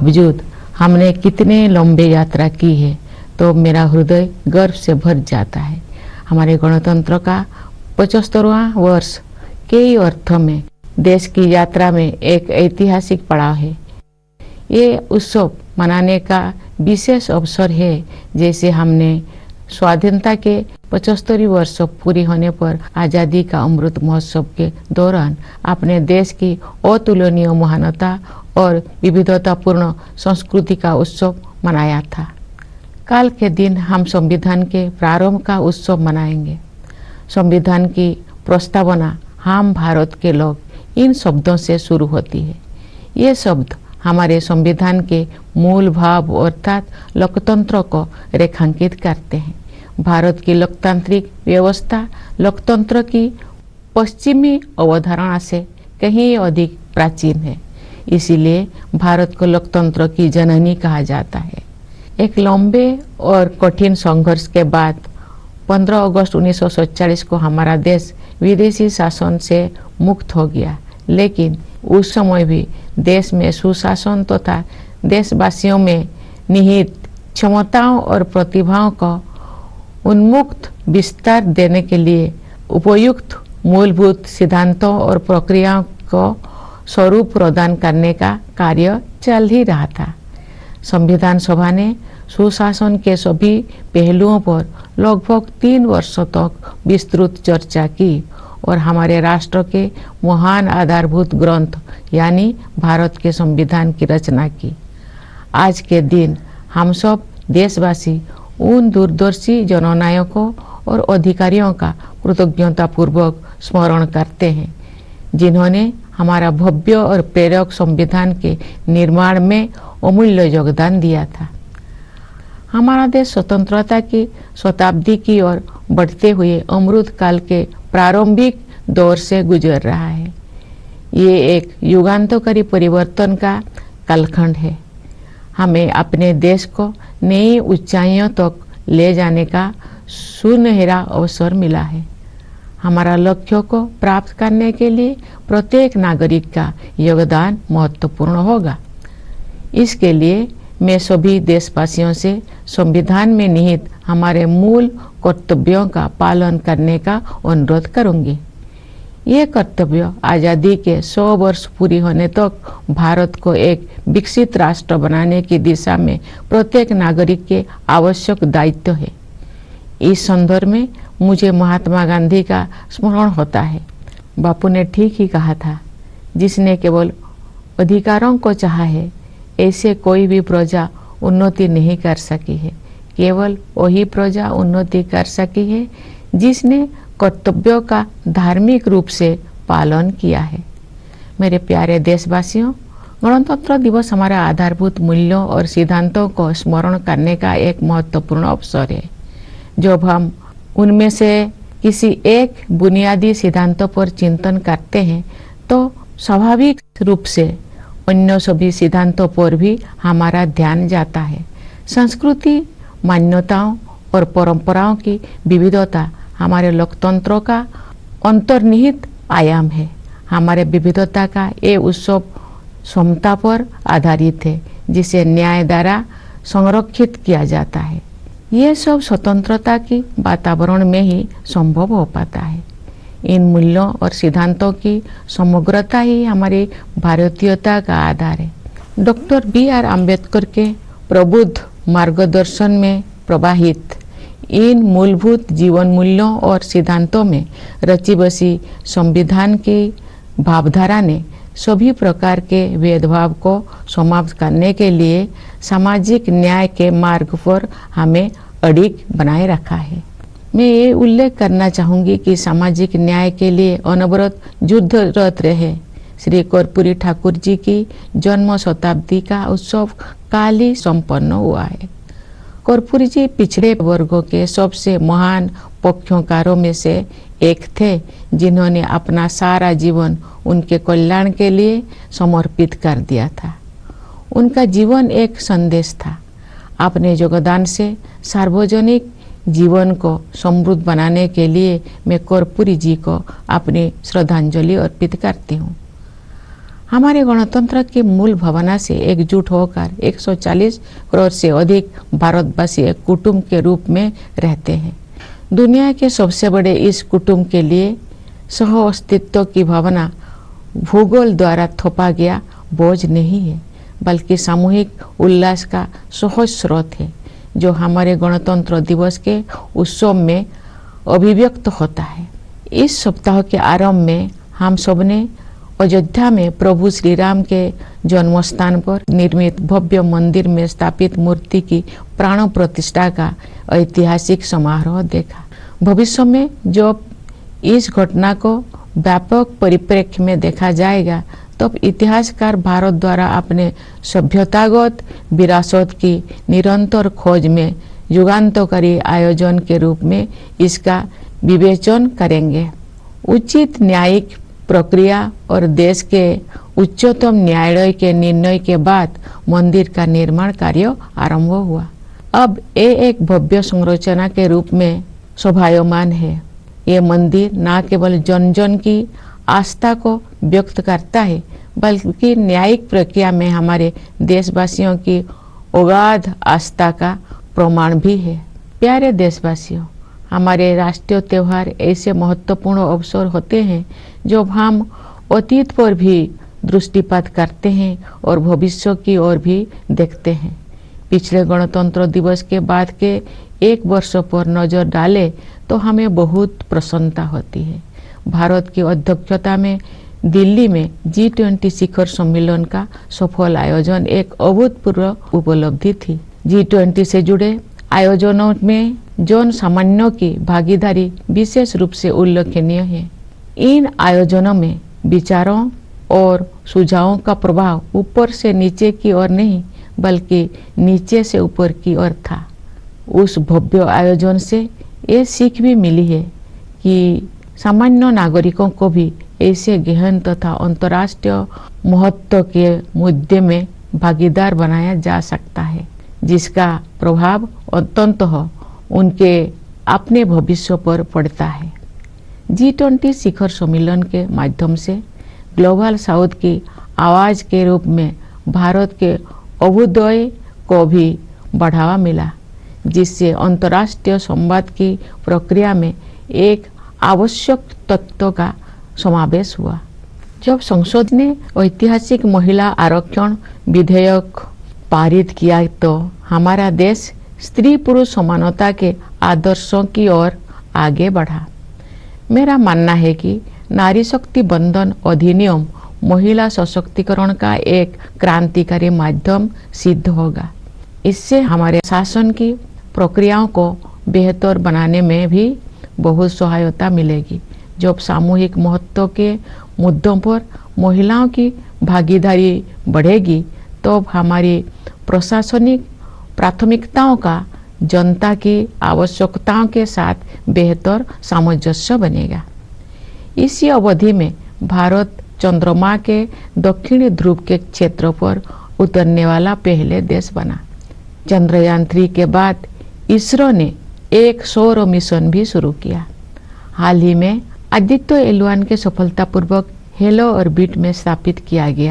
बावजूद हमने कितने लंबे यात्रा की है तो मेरा हृदय गर्व से भर जाता है। हमारे गणतंत्र का 75वां वर्ष कई अर्थों में देश की यात्रा में एक ऐतिहासिक पड़ाव है। ये उत्सव मनाने का विशेष अवसर है, जैसे हमने स्वाधीनता के 75 वर्ष पूरी होने पर आज़ादी का अमृत महोत्सव के दौरान अपने देश की अतुलनीय महानता और विविधतापूर्ण संस्कृति का उत्सव मनाया था। कल के दिन हम संविधान के प्रारंभ का उत्सव मनाएंगे। संविधान की प्रस्तावना हम भारत के लोग इन शब्दों से शुरू होती है। ये शब्द हमारे संविधान के मूल भाव अर्थात लोकतंत्र को रेखांकित करते हैं। भारत की लोकतांत्रिक व्यवस्था लोकतंत्र की पश्चिमी अवधारणा से कहीं अधिक प्राचीन है, इसीलिए भारत को लोकतंत्र की जननी कहा जाता है। एक लंबे और कठिन संघर्ष के बाद 15 अगस्त 1947 को हमारा देश विदेशी शासन से मुक्त हो गया, लेकिन उस समय भी देश में सुशासन तथा देशवासियों में निहित क्षमताओं और प्रतिभाओं को उन्मुक्त विस्तार देने के लिए उपयुक्त मूलभूत सिद्धांतों और प्रक्रियाओं को स्वरूप प्रदान करने का कार्य चल ही रहा था। संविधान सभा ने सुशासन के सभी पहलुओं पर लगभग 3 वर्षों तक विस्तृत चर्चा की और हमारे राष्ट्र के महान आधारभूत ग्रंथ यानी भारत के संविधान की रचना की। आज के दिन हम सब देशवासी उन दूरदर्शी जननायकों और अधिकारियों का कृतज्ञतापूर्वक स्मरण करते हैं, जिन्होंने हमारा भव्य और प्रेरक संविधान के निर्माण में अमूल्य योगदान दिया था। हमारा देश स्वतंत्रता की शताब्दी की ओर बढ़ते हुए अमृत काल के प्रारंभिक दौर से गुजर रहा है। ये एक युगांतकारी परिवर्तन का कालखंड है। हमें अपने देश को नई ऊंचाइयों तक ले जाने का सुनहरा अवसर मिला है। हमारा लक्ष्यों को प्राप्त करने के लिए प्रत्येक नागरिक का योगदान महत्वपूर्ण होगा। इसके लिए मैं सभी देशवासियों से संविधान में निहित हमारे मूल कर्तव्यों का पालन करने का अनुरोध करूंगी। ये कर्तव्य आज़ादी के 100 वर्ष पूरी होने तक भारत को एक विकसित राष्ट्र बनाने की दिशा में प्रत्येक नागरिक के आवश्यक दायित्व है। इस संदर्भ में मुझे महात्मा गांधी का स्मरण होता है। बापू ने ठीक ही कहा था, जिसने केवल अधिकारों को चाहा है, ऐसे कोई भी प्रजा उन्नति नहीं कर सकी है। केवल वही प्रजा उन्नति कर सकी है जिसने कर्तव्यों का धार्मिक रूप से पालन किया है। मेरे प्यारे देशवासियों, गणतंत्र दिवस हमारा आधारभूत मूल्यों और सिद्धांतों को स्मरण करने का एक महत्वपूर्ण अवसर है। जब हम उनमें से किसी एक बुनियादी सिद्धांतों पर चिंतन करते हैं तो स्वाभाविक रूप से अन्य सभी सिद्धांतों पर भी हमारा ध्यान जाता है। संस्कृति, मान्यताओं और परंपराओं की विविधता हमारे लोकतंत्र का अंतर्निहित आयाम है। हमारे विविधता का ये उत्सव समता पर आधारित है, जिसे न्याय द्वारा संरक्षित किया जाता है। ये सब स्वतंत्रता की वातावरण में ही संभव हो पाता है। इन मूल्यों और सिद्धांतों की समग्रता ही हमारी भारतीयता का आधार है। Doctor B.R. अम्बेडकर के प्रबुद्ध मार्गदर्शन में प्रवाहित इन मूलभूत जीवन मूल्यों और सिद्धांतों में रची बसी संविधान की भावधारा ने सभी प्रकार के भेदभाव को समाप्त करने के लिए सामाजिक न्याय के मार्ग पर हमें अडिग बनाए रखा है। मैं ये उल्लेख करना चाहूँगी कि सामाजिक न्याय के लिए अनवरत युद्धरत रहे श्री कर्पूरी ठाकुर जी की जन्म शताब्दी का उत्सव काल ही संपन्न हुआ है। कर्पूरी जी पिछड़े वर्गों के सबसे महान पक्षकारों में से एक थे, जिन्होंने अपना सारा जीवन उनके कल्याण के लिए समर्पित कर दिया था। उनका जीवन एक संदेश था। अपने योगदान से सार्वजनिक जीवन को समृद्ध बनाने के लिए मैं कर्पूरी जी को अपनी श्रद्धांजलि अर्पित करती हूँ। हमारे गणतंत्र की मूल भावना से एकजुट होकर 140 करोड़ से अधिक भारतवासी एक कुटुंब के रूप में रहते हैं। दुनिया के सबसे बड़े इस कुटुंब के लिए सह अस्तित्व की भावना भूगोल द्वारा थोपा गया बोझ नहीं है, बल्कि सामूहिक उल्लास का सहज स्रोत है, जो हमारे गणतंत्र दिवस के उत्सव में अभिव्यक्त होता है। इस सप्ताह के आरंभ में हम सबने अयोध्या में प्रभु श्री राम के जन्म स्थान पर निर्मित भव्य मंदिर में स्थापित मूर्ति की प्राण प्रतिष्ठा का ऐतिहासिक समारोह देखा। भविष्य में जब इस घटना को व्यापक परिप्रेक्ष्य में देखा जाएगा, तब इतिहासकार भारत द्वारा अपने सभ्यतागत विरासत की निरंतर खोज में युगांतकारी आयोजन के रूप में इसका विवेचन करेंगे। उचित न्यायिक प्रक्रिया और देश के उच्चतम न्यायालय के निर्णय के बाद मंदिर का निर्माण कार्य आरंभ हुआ। अब ये एक भव्य संरचना के रूप में शोभायमान है। ये मंदिर न केवल जन जन की आस्था को व्यक्त करता है, बल्कि न्यायिक प्रक्रिया में हमारे देशवासियों की अगाध आस्था का प्रमाण भी है। प्यारे देशवासियों, हमारे राष्ट्रीय त्यौहार ऐसे महत्वपूर्ण अवसर होते हैं जब हम अतीत पर भी दृष्टिपात करते हैं और भविष्य की ओर भी देखते हैं। पिछले गणतंत्र दिवस के बाद के एक वर्ष पर नजर डालें तो हमें बहुत प्रसन्नता होती है। भारत की अध्यक्षता में दिल्ली में G20 शिखर सम्मेलन का सफल आयोजन एक अभूतपूर्व उपलब्धि थी। G20 से जुड़े आयोजनों में जन सामान्यों की भागीदारी विशेष रूप से उल्लेखनीय है। इन आयोजनों में विचारों और सुझावों का प्रभाव ऊपर से नीचे की ओर नहीं, बल्कि नीचे से ऊपर की ओर था। उस भव्य आयोजन से ये सीख भी मिली है कि सामान्य नागरिकों को भी ऐसे गहन तथा अंतर्राष्ट्रीय महत्व के मुद्दे में भागीदार बनाया जा सकता है, जिसका प्रभाव अंततः उनके अपने भविष्य पर पड़ता है। G20 शिखर सम्मेलन के माध्यम से ग्लोबल साउथ की आवाज के रूप में भारत के अभ्युदय को भी बढ़ावा मिला, जिससे अंतर्राष्ट्रीय संवाद की प्रक्रिया में एक आवश्यक तत्व का समावेश हुआ। जब संसद ने ऐतिहासिक महिला आरक्षण विधेयक पारित किया, तो हमारा देश स्त्री पुरुष समानता के आदर्शों की ओर आगे बढ़ा। मेरा मानना है कि नारी शक्ति बंधन अधिनियम महिला सशक्तिकरण का एक क्रांतिकारी माध्यम सिद्ध होगा। इससे हमारे शासन की प्रक्रियाओं को बेहतर बनाने में भी बहुत सहायता मिलेगी। जब सामूहिक महत्व के मुद्दों पर महिलाओं की भागीदारी बढ़ेगी, तो हमारी प्रशासनिक प्राथमिकताओं का जनता की आवश्यकताओं के साथ बेहतर सामंजस्य बनेगा। इसी अवधि में भारत चंद्रमा के दक्षिणी ध्रुव के क्षेत्र पर उतरने वाला पहले देश बना। चंद्रयान 3 के बाद इसरो ने एक सौर मिशन भी शुरू किया। हाल ही में आदित्य L1 के सफलतापूर्वक हेलो ऑर्बिट में स्थापित किया गया।